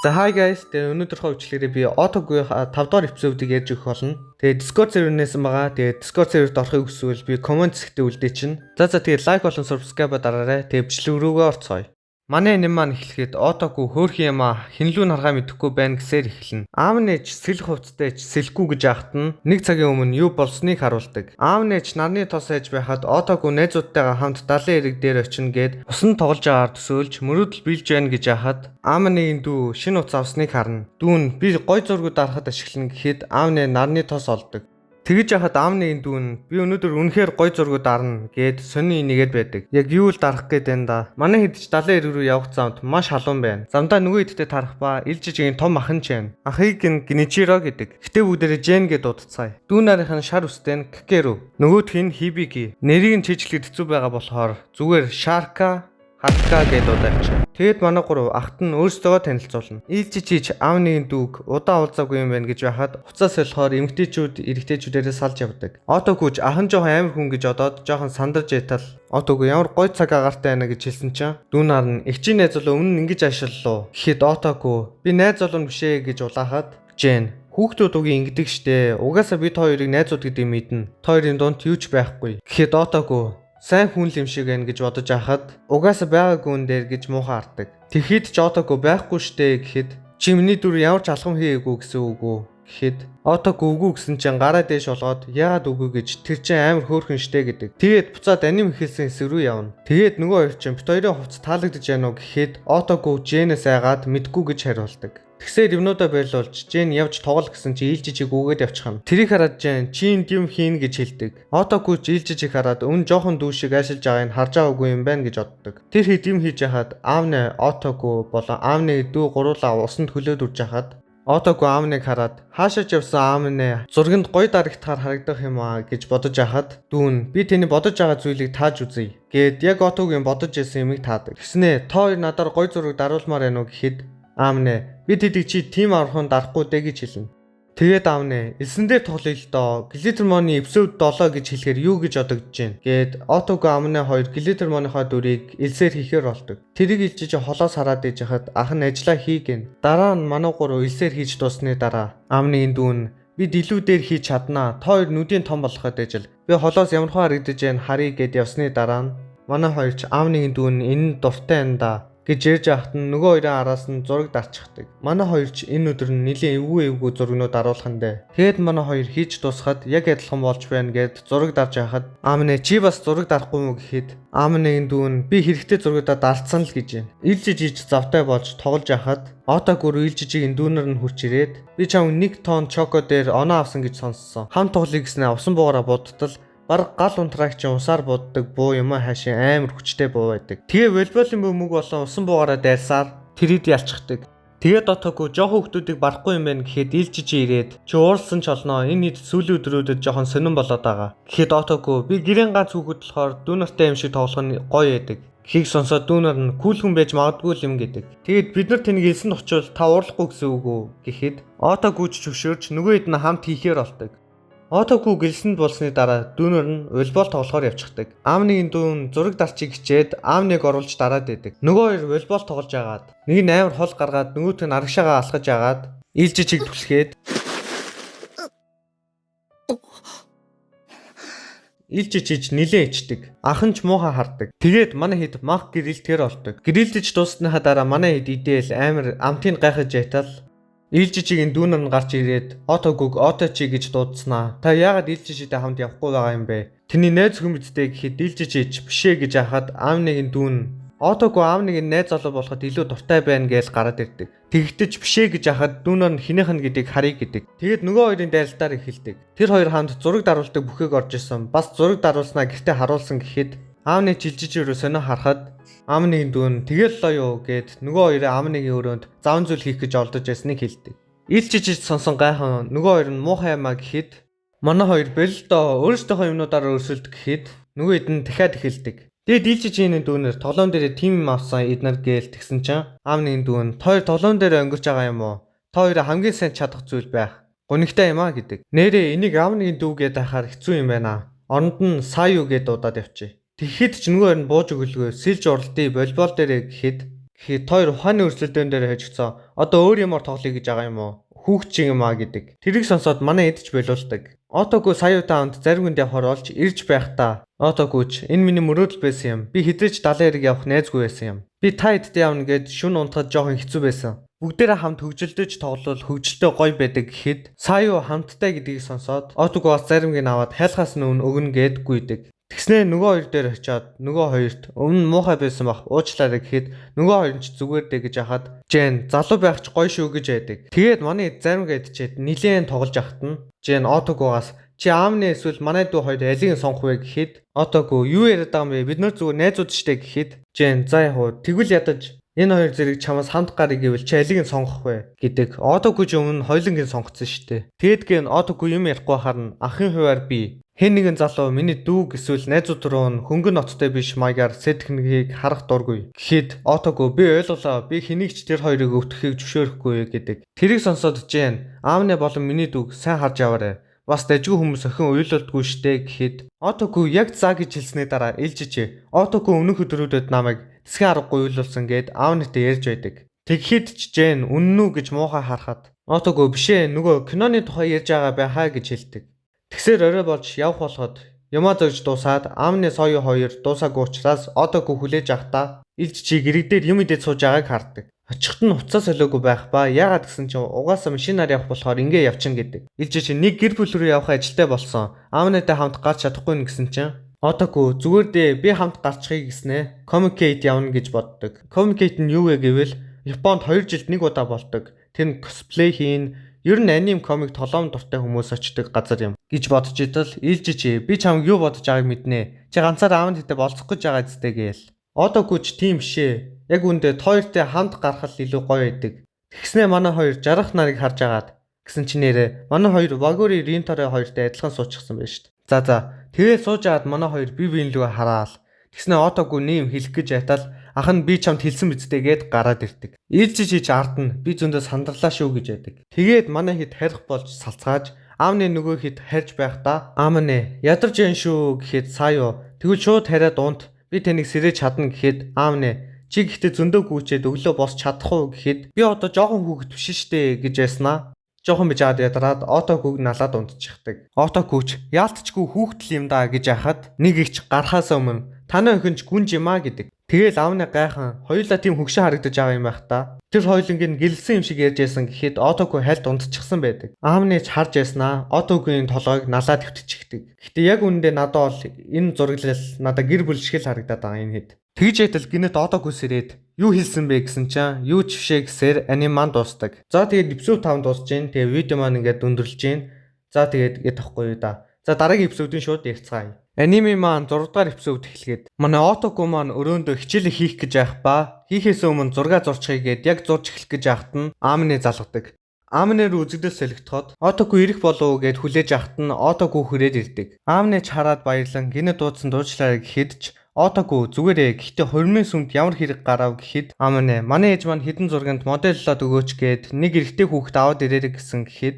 За hi guys, тэгээ өнөөдрийнхөө үечлэрээ би Ottoгүй 5 дахь эпизодыг ярьж өгөх болно. Тэгээ Discord server-нээс байгаа. Тэгээ Discord server-д орохыг хүсвэл би comment хэсэгтээ үлдээ чинь. За тэгээ like болон subscribe дараарай. Тэгээ бичлэг рүүгээ орцгоё. Манай нэм маань эхлэхэд Ottoгүй хөөрхөн юм хинлүү наргаа мэдэхгүй байна гэсээр эхэлнэ. Аав нээж сэлэх хувцтай ч сэлэхгүй гэж яахт нь нэг цагийн өмнө юу болсныг харуулдаг. Аав нээж нарны тос ээж байхад Ottoгүй найзуудтайгаа хамт далайн эрэг дээр очино гэд усан тоглож агаар төсөөлж мөрөөдөл биелж байна гэж яхад аав нэг дүү шинэ утас авсныг харна. Дүүн би гой зургууд дарахад ашиглана гэхэд аав нэ нарны тос олдог. Тэгэж яхад аав нэг дүүн би өнөөдөр үнэхээр гой зургууд дарна гэд сони нэгэд байдаг. Яг юу л дарах гээд байна да. Манай хэд ч далайн эрэг рүү явах замд маш халуун байна. Замдаа нөгөө хэдтэй тарах ба ил жижигэн том ах нь ч байна. Ахыг нь Гиничиро гэдэг. Гэтэ бүгдээрээ Жен гэд дуудцгаая. Дүү нарынх нь шар үстэй нь Кекеру. Нөгөөх нь Хибики. Нэрийг нь чийжлэхэд хэцүү байгаа болохоор зүгээр Шарка Хатка гэж дуудаач. Тэгэд манай гурав ахт нь өөрсдөө танилцуулна. Ийчичиж аав нэгэн дүүг удаа уулзаагүй юм байна гэж байхад уцаас болохоор эмгтээчүүд эрэгтэйчүүдээрээ салж явдаг. Ottoгүй ахын жоохон амар хүн гэж одоод жоохон сандарж ятал Ottoгүй ямар гой цаг агаартай байна гэж хэлсэн чинь дүүнаар нь эгчийн найз бол өмнө нь ингэж ашиглалуу. Гэхэд Ottoгүй би найз болон бишээ гэж улаахад Жен хүүхдүүд уг ингэдэг штэ. Угаасаа бид хоёрыг найзууд гэдэг мэднэ. Хоёрын дунд юу ч байхгүй. Гэхэд Ottoгүй сайн хүн л юм шиг байна гэж бодож ахад угаасаа байгаагүй юм дээр гэж муухай артдаг. Тэгэхэд ч Ottoгүй байхгүй штэ гэхэд чи миний дүр ямар ч алхам хийгээгүй гэсэн үг үү гэхэд Ottoгүй үгүй гэсэн чинь гараа дээш болгоод яагаад үгүй гэж тэр чинь амар хөөрхөн штэ гэдэг. Тэгээд буцаад аним ихэлсэн хэсэг рүү явна. Тэгээд нөгөө хоёр чинь бит хоёрын хувцас таалагдж байна уу гэхэд Ottoгүй Женээс айгаад мэдгүй гэж хариулдаг. Тэгсээр юмнуудаа байлуулж Жен явж тоглол гэсэн чи ил жижиг үгээд явчихна. Тэрийг хараад Жен чи энэ юм хийн гэж хэлдэг. Ottoгүй ил жижиг хараад өн жоохон дүү шиг ашиглаж байгааг нь харж байгаагүй юм байна гэж боддог. Тэр хэд юм хийж яхад аавны Ottoгүй болон аавны дүү гуруулаа усанд хөлөөд үрж яхад Ottoгүй аавныг хараад хаашаач явсан аавны зурганд гой дарагтахаар харагдах юм аа гэж бодож яхад дүүн би тэний бодож байгаа зүйлийг тааж үзье гэд яг Ottoгийн бодож байсан юмыг таадаг. Гэснээ та хоёр надаар гой зураг даруулмаар байна уу гэхэд аавнэ би тэдэг чи тим аврахын дарахгүй дээ гэж хэлнэ. Тэгээд аавнэ элсэн дээр тоглоё л доо. Глиттермоны эпизод 7 гэж хэлэхээр юу гэж одогдож байна гэд Ottoгүй аавнэ хоёр Глиттермоныхоо дүрийг элсээр хийхээр болдог. Тэрийг илжиж холоос хараад иж хахад ах нь ажиллаа хийгэн. Дараа нь манай гурав элсээр хийж дуусны дараа аавны энэ дүүн би дэлүү дээр хийж чаднаа. Та хоёр нүдийн том болоход ажил. Би холоос ямархуу харагдаж байна харъя гэд явсны дараа нь манай хоёр ч аавны энэ дүүн энэ дуртай энэ да гэж ярьж ахт нь нөгөө хоёрын араас нь зураг дарчихдаг. Манай хоёр ч энэ өдөр нь нэлийн эвгүй зургнууд аруулхандэ. Тэгэд манай хоёр хийж дуусахад яг адилхан болж байна гэд зураг дарж яхад аамнэ чи бас зураг дарахгүй юу гэхэд аамнэ энэ дүүн би хэрэгтэй зургуудаа дарцсан л гэж байна. Ил жижиг завтай болж тоглож яхад Ottoгүй ил жижиг энэ дүүнэр нь хурч ирээд би чам 1 тонн чоко дээр оноо авсан гэж сонссон. Хам тоглоё гэснээр авсан буугараа будтал бараг гал унтраагч усаар буддаг буу юм хаашаа амар хүчтэй буу байдаг. Тэгээ волейболын бөмбөг болон усан буугаараа дайрсаар тэрийг ялчдаг. Тэгээд Ottoгүй жоохон хүмүүсийг барахгүй юм байна гэхэд ил жижиг ирээд чи уурсан ч олноо энэ хэд сүүлийн өдрүүдэд жоохон сонирн болоод байгаа. Гэхэд Ottoгүй би гэрийн ганц хүүхэд болохоор дүүнартай юм шиг тоглох нь гоё байдаг. Хийг сонсоод дүүнар нь кул хүн байж магадгүй юм гэдэг. Тэгээд бид нар тэнийг элсэнд очивол та уурлахгүй гэсэн үг үү гэхэд Ottoгүй ч зөвшөөрч нөгөө хэд нь хамт хийхээр болдог. Ottoгүй гэлсэнд болсны дараа дүүнөр нь волейбол тоглохоор явчихдаг. Аавны дүүн зураг дарчиг хичээд аавныг оруулж дараад байдаг. Нөгөө хоёр волейбол тоглож агаад нэг нь амар хол гаргаад нөгөөт нь арагшаагаа алхаж агаад ил жижиг түлхээд ил жижиг нилээ ичдэг. Ахын ч муухай хардаг. Тэгээд манай хэд мах гэрэлтгээр болдог. Гэрэлтэж дуусныхаа дараа манай хэд идээл амар амтыг гайхаж яйтал ил жижигийн дүүнэр нь гарч ирээд Ottoгүй Ottochi гэж дуудснаа. Та яагаад ил жижигтэй хамт явахгүй байгаа юм бэ? Тэний найз хүн мэдтэй гэхэд ил жижиг бишээ гэж яхад аавныгийн дүүн Ottoгүй аавныгийн найз залуу болоход илүү дуртай байна гэж гараад ирдэг. Тэгэгтэж бишээ гэж яхад дүүнэр нь хинийх нь гэдгийг харъя гэдэг. Тэгээд нөгөө хоёрын дайлтаар эхэлдэг. Тэр хоёр хамт зураг даруулдаг бүхээг орж исэн. Бас зураг даруулснаа гэртээ харуулсан гэхэд аавны жилжижээрөө сонио харахад аавны дүүн тэгэл лоо юу гэд нөгөө хоёрын аавныгийн өрөөнд заван зүйл хийх гэж олдож байсныг хэлдэг. Ил жижиг сонсон гайхан нөгөө хоёр нь муухай юмаа гэхэд манай хоёр бэлдөө өөрсдийнхөө юмнуудаараа өрсөлдөг гэхэд нөгөө хэд нь дахиад эхэлдэг. Тэгэд ил жижигний дүүнэр тоглоом дээр тим юм авсан эднэр гээл тэгсэн чинь аавны дүүн та хоёр тоглоом дээр өнгөрч байгаа юм уу? Та хоёр хамгийн сайн чадах зүйл байх. Гунигтай юм аа гэдэг. Нэрээ энийг аавны дүүгээд ахаар хэцүү юм байна. Оронд нь сая юу гэд дуудаад явчих. Тэгэхэд ч нөгөө хоёр нь бууж өгөлгөө сэлж уралдыг волейбол дээр гэхэд хоёр ухааны өрсөлдөөн дээр хожигдсон одоо өөр юмар тоглоё гэж байгаа юм уу? Хүүхч юм аа гэдэг. Тэрийг сонсоод манай эд ч болуулдаг. Отогүй сая удаа онд зарим хүнд явахаар олж ирж байхдаа Отогүйч энэ миний мөрөөдөл байсан юм. Би хэдрэж далайн хэрэг явах найзгүй байсан юм. Би та эдтэй явна гэд шүн унтахад жоохон хэцүү байсан. Бүгдээрээ хамт хөгжилдөж тоглол хөгжилтэй гоё байдаг гэхэд сая хамттай гэдгийг сонсоод Отог бас заримыг аваад хайлхаас нь өгнө гэд гүйдэг. Тэгснээ нөгөө хоёр дээр очиод нөгөө хоёрт өмнө муухай байсан бах уучлаарай гэхэд нөгөө хоёр нь ч зүгээр дээ гэж хахад Жен залуу байх ч гоё шүү гэж байдаг. Тэгээд манай зарим гэдчихэд нилээн тоглож ахт нь Жен Отогоогаас чи аамны эсвэл манай дүү хоёр алийг сонгох вэ гэхэд Отого юу яриад байгаа юм бэ? Бид нар зүгээр найзууд штэ гэхэд Жен за яг уу тэгвэл ядаж энэ хоёр зэрэг чамаас хамт гарыг гэвэл чи алийг сонгох вэ гэдэг. Отого ч өмнө хоёулангийн сонгоцсон штэ. Тэгэд гэн Отого юм ярихгүй харна ахын хуваар би хэн нэгэн залуу миний дүүг эсвэл найзууд руу нь хөнгөн ноцтой биш маягаар сэтгэхнийг харах дургүй. Гэхэд Отого би ойлголоо. Би хэнийг ч тэр хоёрыг өвтөхийг зөвшөөрөхгүй гэдэг. Тэрийг сонсоод Жен аамны болон миний дүүг сайн харж яваарай. Бас дайггүй хүмүүс охин уйлалдгүй штэ гэхэд Отого яг заа гэж хэлсний дараа ээлжиж Отого өмнөх өдрүүдэд намайг тэсгийн аргагүй уйлуулсан гэд аавнытай ярьж байдаг. Тэгэхэд ч Жен үнэн үү гэж муухай харахад Отого бишээ нөгөө киноны тухай ярьж байгаа байхаа гэж хэлдэг. Тэгсээр орой болж явх болоход юмаа зогж дуусаад аамны соёо хоёр дуусаагүй учраас Отого хүлээж авахдаа илж чи гэрэг дээр юм идэж сууж байгааг хардаг. Очихт нь уцаа солиогүй байх ба яагаад гэсэн чинь угаасаа машинаар явах болохоор ингээ явчин гэдэг. Илж чи нэг гэр бүл рүү явах ажилтай болсон. Аамнытай хамт гарч чадахгүй нь гэсэн чинь Отого зүгээр дээ би хамт гарчихъя гэснээ Communicate явна гэж боддог. Communicate нь юу вэ гэвэл Японд 2 жилд нэг удаа болдог. Тэр нь cosplay хийн ер нь аним комик толоом дуртай хүмүүс очдог газар юм гэж бодож идэл илж чи би чамд юу бодож байгааг мэднэ. Чи ганцаар аавд хэдэ болцох гэж байгаа зүтэй гээл. Отого ч тийм шээ. Яг үндэ хоёртой хамт гарахал илүү гоё байдаг. Тэгснээ манай хоёр жаргах нарыг харж агаад гэсэн чи нэрэ манай хоёр Вагури Ринторой хоёртой адилхан суучихсан байж шít. За тэгээд сууж агаад манай хоёр бие биенлүүгээ хараал. Тэгснээ Отого нэм хэлэх гэж айтал ах нь би чамд хэлсэн бидтэй гээд гараад ирдэг. Илж чиж ард нь би зөндөө сандарлаа шүү гэж байдаг. Тэгээд манай хэд харих болж салцгааж аамны нөгөө хэд харж байхдаа аам нэ ядарч яан шүү гэхэд саяо тэгвэл шууд хариад унт би таныг сэрэж чадна гэхэд аам нэ чи гэхдээ зөндөө гүйчээд өглөө босч чадах уу гэхэд би одоо жоохон хүүхэд биш штэ гэж яснаа. Жоохон биж аваад ядраад Отогог налаад унтчихдаг. Отогоч яалтчгүй хүүхдэл юм да гэж яхад нэг ихч гарахаас өмнө таны охинч гүнж юмаа гэдэг. Тэгэл аавны гайхан хоёулаа тийм хөгшин харагдаж байгаа юм байх та. Тэр хоёуланг нь гэлсэн юм шиг ярьж байсан гэхэд Отого хальт унтчихсан байдаг. Аавны ч харж яснаа Отогогийн толгойг налаад хөвтчихдэг. Гэтэ яг үүндээ надад бол энэ зураглал надад гэр бүл шиг л харагдаад байгаа энэ хэд. Тэгж ядал гинэт Отогоос ирээд юу хэлсэн бэ гэсэн чинь юу ч бишээ гэсээр аним маань дуустдаг. За тэгээд эпизод 5 дуусж гин. Тэгээд видео маань ингээд өндөрлж гин. За тэгээд гээд тахгүй юу да. За дараагийн эпизодын шууд ярилцгаая. Аниме маань 6 дугаар эпизод эхлэхэд манай Отого маань өрөөндөө хичээлээ хийх гэж байх ба хийхээс өмнө зураг зурчихъя гэд яг зурж эхлэх гэж яхад нь аамны залгадаг. Аамны руу үзэгдэл солигдоход Отого ирэх болов уу гэд хүлээж ахт нь Отого хүрээд ирдэг. Аамны ч хараад баярлан гинэ дуудсан дуучлаарай гэхэд ч Отого зүгээрээ гэхдээ хормын сүмд ямар хэрэг гарав гэхэд аамнэ манай ээж маань хідэн зурганд модельлоод өгөөч гэд нэг эрэгтэй хүүхэд аваад ирээрэй гэсэн гэхэд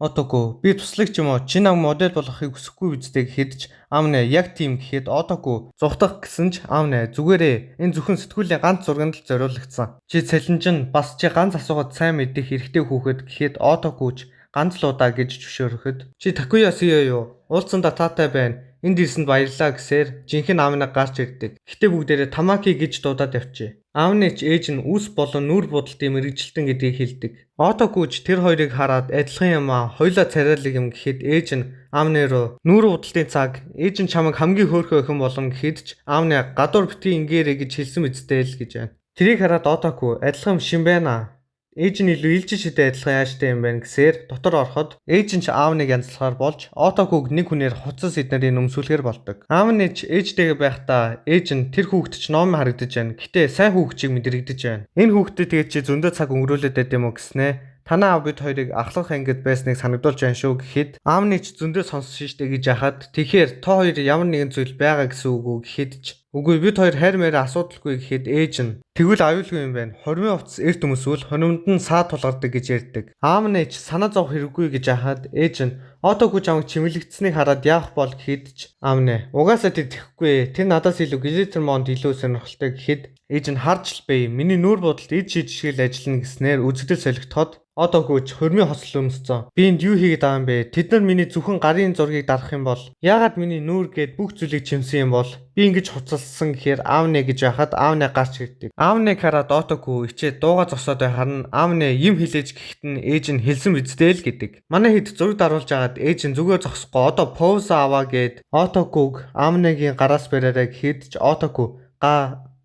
Отого би туслагч юм уу? Чи нам модель болохыг хүсэхгүй үстэй гэхэд ч аамнэ яг тийм гэхэд Отого зугтах гэсэн ч аамнэ зүгээрээ энэ зөвхөн сэтгүүлийн ганц зурганд л зориулагдсан. Чи цалинжин бас чи ганц асуугаад сайн мэдих эрэгтэй хүүхэд гэхэд Отогоч ганц л удаа гэж зөвшөөрөхөд чи Такуя Сиё юу? Уулзсандаа таатай байна. Энд ирсэнд баярлалаа гэсээр жинхэнэ аамнаа гарч ирдэг. Гэтэ бүгдээрээ Тамаки гэж дуудаад явчээ. Аамны ч ээж нь үс болон нүүр будалтын мэрэгжилтэн гэдгийг хэлдэг. Отогоч тэр хоёрыг хараад адилхан юм аа. Хоёлаа царайлаг юм гэхэд ээж нь аамны руу нүүр будалтын цаг ээж нь чамайг хамгийн хөөрхөн охин болгон гэхэд ч аамны гадуур бити ингээрэй гэж хэлсэн үстэй л гэж байна. Тэрийг хараад Отого адилхан шин байна. Ээж нь илүү илж шидэ адилхан яаштай юм байна гэсээр дотор ороход ээж нь ч аавныг янзлахаар болж Отогог нэг хүнээр хуцас эднэрийн өмсүүлэхэр болдог. Аав нь ч ээжтэйгээ байхдаа ээж нь тэр хүүхэд ч ном харагдаж байна. Гэтэ сайн хүүхчийг мэдрэгдэж байна. Энэ хүүхдэд тэгээд чи зөндөө цаг өнгөрүүлээд байд юм уу гэснээ танаа аав бид хоёрыг ахлах ангид байсныг санагдуулж байна шүү гэхэд аав нь ч зөндөө сонссон штэ гэж яхад тэгэхээр та хоёр ямар нэгэн зүйл байгаа гэсэн үг үү гэхэд ч Үгүй бид хоёр хайр маяг асуудалгүй гэхэд ээж нь тэгвэл аюулгүй юм байна. Хормын хувцас эрт өмсвөл хонимд нь саа тулгардаг гэж ярьдаг. Аав нь ээж санаа зовх хэрэггүй гэж яхад ээж нь Отогүй чамайг чимэглэгдсэнийг хараад яах бол гэхэд ч аав нь угаасаа тэр тэхгүй. Тэр надаас илүү Глиттермонд илүү сонирхолтой гэхэд ээж нь харж л бай. Миний нүүр бодолд эд шийдшгэл ажиллана гэснээр үзэгдэл солигдоход Отогүйч хөрмийн хосол өмсцөн. Би энд юу хийгээд байгаа юм бэ? Тэд нар миний зөвхөн гарын зургийг дарах юм бол яагаад миний нүүр гээд бүх зүйлийг чимсэн юм бол би ингэж хуцалсан гэхээр аавнэ гэж яхад аавнэ гарч ирдэг. Аавныг хараад Отогүй ичээд дууга зогсоод харна аавнэ юм хэлээж гэхэд нь ээж нь хэлсэн биздээ л гэдэг. Манай хэд зураг даруулж агаад ээж нь зүгээр зогсохгүй одоо пауз аваа гээд Отогүйг аавныгийн гараас бариараа гэхэд ч Отогүй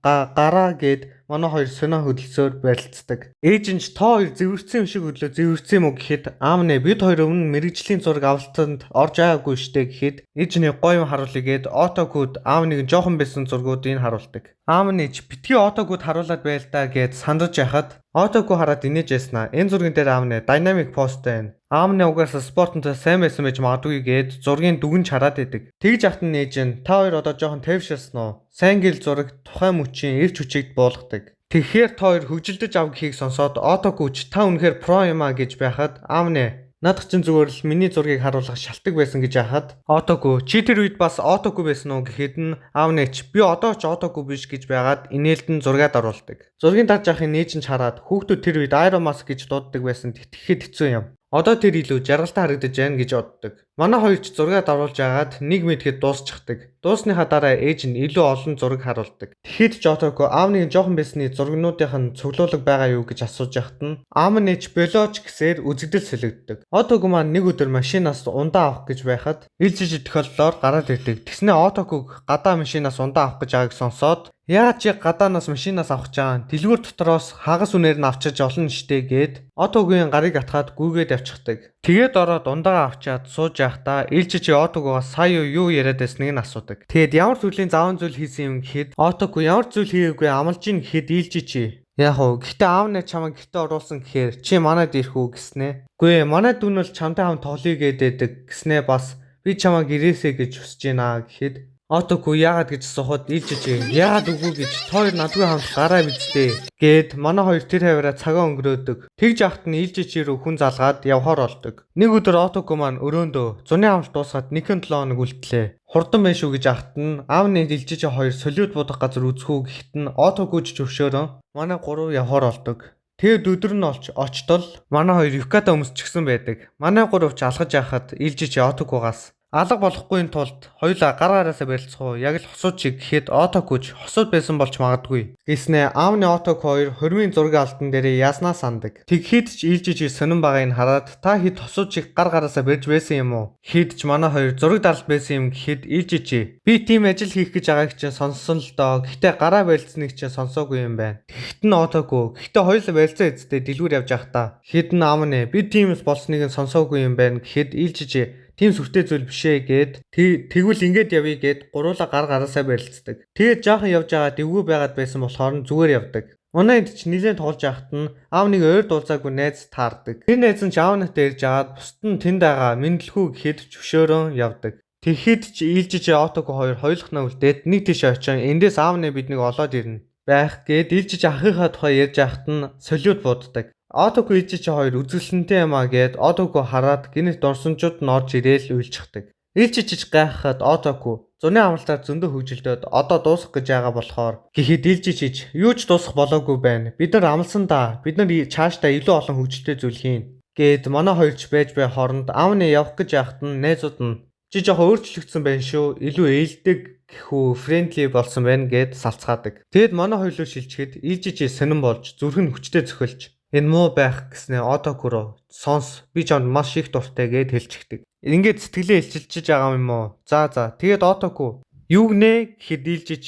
гараа гээд манай хоёр сонио хөдөлсөөр барилцдаг. Ээж нь ч тоо хоёр зэвэрцсэн юм шиг хөдлөө зэвэрцсэн юм уу гэхэд аав нь бид хоёр өмнө мэрэгжлийн зураг авалтанд орж байгаагүй штэ гэхэд ээж нь гоё юм харуулъя гээд Отогүйд аав нэг жоохон байсан зургуудыг харуулдаг. Аав нь ч битгий Отогүйд харуулад байл та гээд сандаж яхад Отоггүй хараад инээж яснаа. Энэ зургийн дээр аав нь динамик пост байна. Аав нь угаасаа спортод сайн байсан байж магадгүй гээд зургийг дүгнж хараад идэг. Тэгж ахт нь ээж нь та хоёр одоо жоохон тайвширсан уу? Сайн гэл зураг тухайн мөчийн эрч хүчийг буулгадаг. Тэгэхээр та хоёр хөгжилдөж ав гэхийг сонсоод Отогүйч та үнэхээр про юм а гэж байхад аав нь надах чинь зүгээр л миний зургийг харуулах шалтгаан байсан гэж яхад Отоггүй чи тэр үед бас Отоггүй байсан уу гэхэд нь аав нь ч би одоо ч Отоггүй биш гэж байгаад инээлтэн зургаад оруулдаг. Зургийн дарж ахын нээж нь хараад хүүхдүүд тэр үед Iron Mask гэж дууддаг байсан тэтгэхэд хэцүү юм. Одоо тэр илүү жаргалтай харагдаж байна гэж боддог. Манай хоёр ч зургаад оруулж агаад нэг мэдэхэд дуусчихдаг. Дуусныхаа дараа ээж нь илүү олон зураг харуулдаг. Тэгэхэд ч Отоггүй аавны жоохон байсны зургнуудынх нь цуглуулга байгаа юу гэж асууж яхад нь аав нь ч биологч гэсээр үзэгдэл солигддог. Отоггүй маань нэг өдөр машинаас ундаа авах гэж байхад ээлжиж тохиоллоор гараад ирдэг. Тэгснээ Отоггүй гадаа машинаас ундаа авах гэж байгааг сонсоод яагаад чи гадаанаас машинаас авах чаан дэлгүүр дотроос хагас үнээр нь авчиж олно штэ гээд Отогүйн гарыг атгаад гүйгээд явчихдаг. Тэгээд ороод ундаа авчаад сууж явахдаа ээлжиж чи Отогүйгоос сая юу яриад байсныг нь асуудаг. Тэгээд ямар зүйлийн зааван зүйл хийсэн юм гэхэд Отоггүй ямар зүйл хийгээгүй амлаж ийн гэхэд ээлжиж чи яг уу гэхдээ аав нь чамайг гэртээ оруулсан гэхээр чи манайд ирэх үү гэснээ. Үгүй ээ манайд дүүн бол чамтай хамт тоглоё гэдэг гэснээ бас би чамайг ирээсэй гэж хүсэж байна гэхэд Отоггүй яагаад гэж асуухад ээлжиж яагаад үгүй гэж тоор надгүй хамт гараа биздээ гээд манай хоёр тэр хаваараа цагаа өнгөрөөдөг. Тэгж ахт нь ээлжиж рүү хүн залгаад явхаар болдог. Нэг өдөр Отоггүй маань өрөөндөө зуны амт дуусгаад 1-7 хоног үлдлээ. Хурдан байш үү гэж ахт нь аав нь ээлжиж хоёр солиуд будах газар үзэхүү гэхэд нь Отоггүй ч зөвшөөрөн манай гурав явхаар болдог. Тэгээд өдөр нь очтол манай хоёр юката өмсчихсэн байдаг. Манай гурав ч алхаж яхад ээлжиж Отоггүйгаас алга болохгүйн тулд хоёулаа гар гараасаа барилцах уу яг л хосууд чиг гэхэд Отоггүй хосууд байсан болж магадгүй. Гэснээ аавны Отоггүй хоёр хормын зургийн алтан дээрээ яснаа сандаг. Тэгэхэд ч ээлжиж сонирн байгааг хараад та хэд хосууд чиг гар гараасаа барьж байсан юм уу? Хэд ч манай хоёр зураг даралт байсан юм гэхэд ээлжиж би тийм ажил хийх гэж байгааг чинь сонссон л доо. Гэхдээ гараа барилцсныг чинь сонсоогүй юм байна. Тэгэхэд нь Отоггүй гэхдээ хоёулаа барилцаа эзэдээ дэлгүүр явж явахдаа хэд нь аав нь би тиймс болсныг нь сонсоогүй юм байна гэхэд ээлжиж тийм сүртэй зүйл бишээ гээд тэгвэл ингээд явъя гээд гуруула гар гараасаа барилцдаг. Тэгээд жаахан явж байгаа дэвгүй байгаад байсан болохоор нь зүгээр явдаг. Унаад ч нилээн тоглож яхад нь аав нэг ойр дуулзаагүй найз таардаг. Тэр найз нь ч аав нартай ирж агаад бусд нь тэнд байгаа мэдлэхүү гэхэд зөвшөөрөн явдаг. Тэгэхэд ч ээлжиж Отоггүй хоёр хоёулахнаа үлдээд нэг тийш очион эндээс аав нь биднийг олоод ирнэ байх гээд ээлжиж ахыхаа тухай ярьж яхад нь солиуд буддаг. Отоггүй ээлжиж хоёр үзэсгэлэнтэй юм а гээд Отоггүй хараад гинэт дурсамжууд нь орж ирээл уйлчихдаг. Ээлжиж гайхахад Отоггүй зуны амралтаар зөндөө хөгжилдөөд одоо дуусах гэж байгаа болохоор гэхэд ээлжиж юу ч дуусах болоогүй байна. Бид нар амлсан да. Бид нар цаашдаа илүү олон хөгжилтэй зүйл хийн гээд манай хоёрч байж бай хооронд аав нь явах гэж яхад нь найзууд нь чи жоохон өөрчлөгдсөн байна шүү. Илүү ээлдэг гэхүү френдли болсон байна гэд салцгаадаг. Тэгэд манай хоёулаа шилжихэд ээлжиж сонирн болж зүрх нь хүчтэй цохилж энэ муу байх гэснээ Отоггүй руу сонс би чамд маш их дуртай гэд хэлчихдэг. Ингээд сэтгэлээ илчилж байгаа юм уу? За тэгээд Отоггүй юу гинэ гэхэд ээлжиж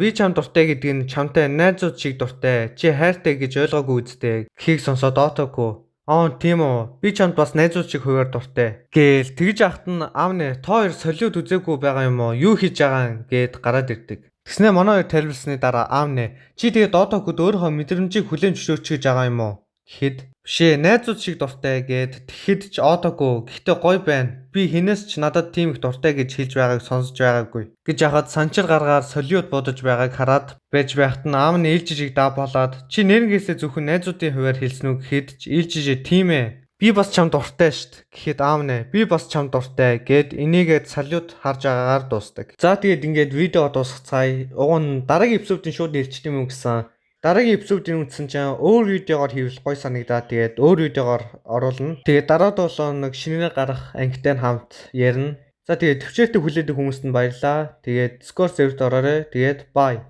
би чамд дуртай гэдэг нь чамтай найзууд шиг дуртай чи хайртай гэж ойлгоогүй үсттэй гэхийг сонсоод Отоггүй тийм үү би чамд бас найзууд шиг хуваар дуртай гээл тэгж ахт нь аав нэ та хоёр солиуд үзээгүй байгаа юм уу? Юу хийж байгаа гэд гараад ирдэг. Тэгснээ манай хоёр тайлбарласны дараа аав нэ чи тэгээд Отоггүйд өөрийнхөө мэдрэмжийг хүлээн зөвшөөрч гэж байгаа юм уу гэхэд бишээ найзууд шиг дуртай гэд тэгэхэд ч одоогүй гэхдээ гоё байна. Би хинээс ч надад тийм их дуртай гэж хэлж байгааг сонсож байгаагүй гэж яхад санчир гаргаар солиод бодож байгааг хараад байж байхад нь аав нь ээлжижиг даа болоод чи нэрнгээсээ зөвхөн найзуудын хувьар хэлсэн үү гэхэд ч ээлжижээ тийм ээ. Би бас чам дуртай штт гэхэд аав нэ би бас чам дуртай гэд энийгээ салют харж байгаагаар дуустдаг. За тэгээд ингээд видео дуусгацгаая. Уг нь дараагийн эпизодын шууд нэрчт юм гэсэн. Дараагийн эпизодын үндсэн чинь өөр видеогоор хийвэл гоё санагдаад тэгээд өөр видеогоор оруулна. Тэгээд дараа 7 хоног шинээр гарах ангитай хамт ярина. За тэгээд төвчээртэй хүлээдэг хүмүүст нь баярлалаа. Тэгээд Discord server-т ороорой. Тэгээд bye.